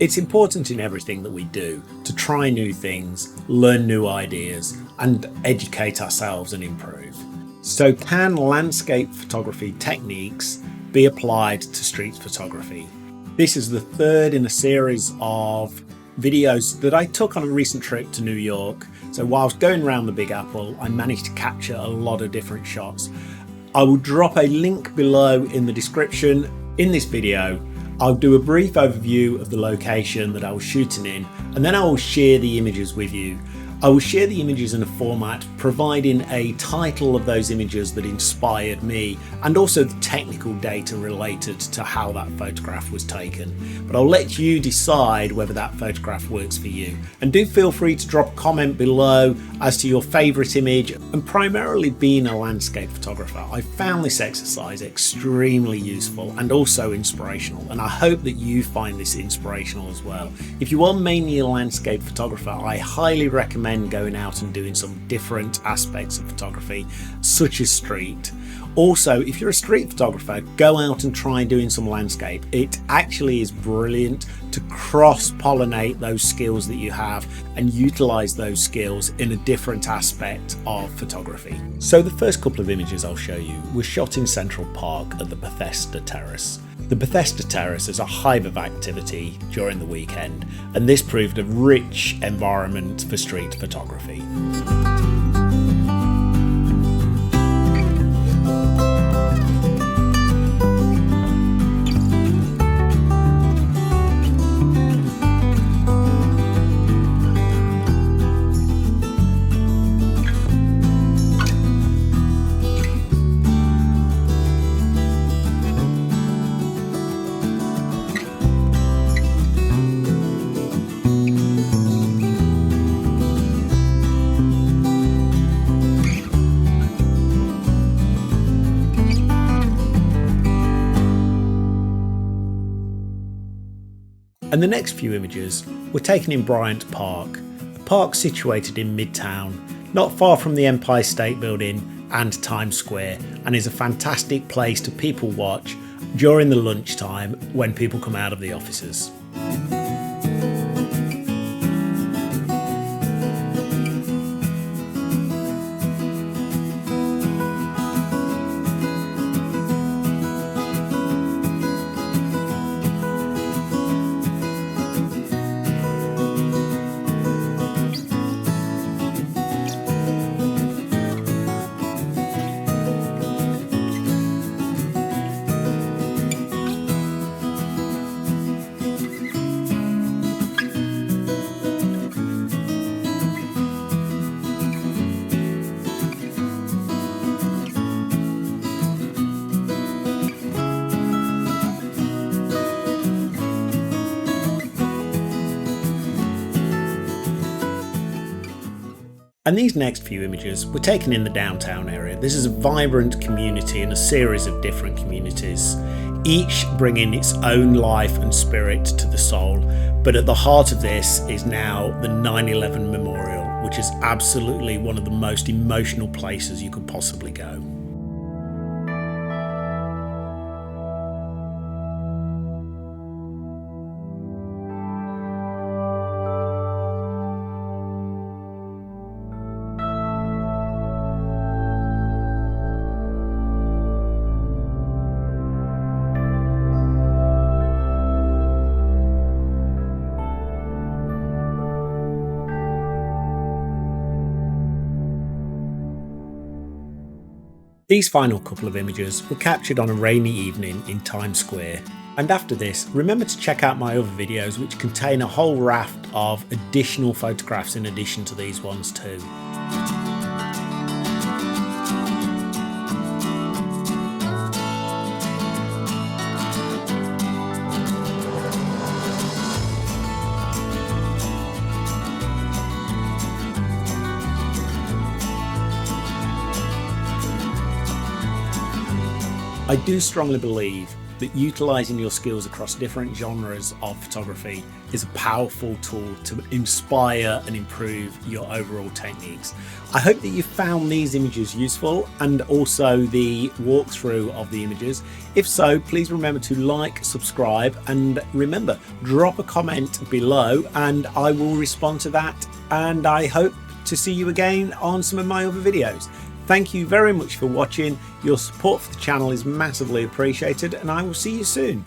It's important in everything that we do to try new things, learn new ideas, and educate ourselves and improve. So can landscape photography techniques be applied to street photography? This is the third in a series of videos that I took on a recent trip to New York. So while I was going around the Big Apple, I managed to capture a lot of different shots. I will drop a link below in the description. In this video, I'll do a brief overview of the location that I was shooting in, and then I will share the images with you. I will share the images in a format providing a title of those images that inspired me and also the technical data related to how that photograph was taken. But I'll let you decide whether that photograph works for you. And do feel free to drop a comment below as to your favourite image. And primarily being a landscape photographer, I found this exercise extremely useful and also inspirational. And I hope that you find this inspirational as well. If you are mainly a landscape photographer, I highly recommend going out and doing some different aspects of photography, such as street. Also, if you're a street photographer, go out and try doing some landscape. It actually is brilliant to cross-pollinate those skills that you have and utilize those skills in a different aspect of photography. So the first couple of images I'll show you were shot in Central Park at the Bethesda Terrace. The Bethesda Terrace is a hive of activity during the weekend, and this proved a rich environment for street photography. And the next few images were taken in Bryant Park, a park situated in Midtown, not far from the Empire State Building and Times Square, and is a fantastic place to people watch during the lunchtime when people come out of the offices. And these next few images were taken in the downtown area. This is a vibrant community and a series of different communities, each bringing its own life and spirit to the soul. But at the heart of this is now the 9/11 Memorial, which is absolutely one of the most emotional places you could possibly go. These final couple of images were captured on a rainy evening in Times Square. And after this, remember to check out my other videos which contain a whole raft of additional photographs in addition to these ones too. I do strongly believe that utilising your skills across different genres of photography is a powerful tool to inspire and improve your overall techniques. I hope that you found these images useful and also the walkthrough of the images. If so, please remember to like, subscribe, and remember, drop a comment below and I will respond to that, and I hope to see you again on some of my other videos. Thank you very much for watching. Your support for the channel is massively appreciated, and I will see you soon.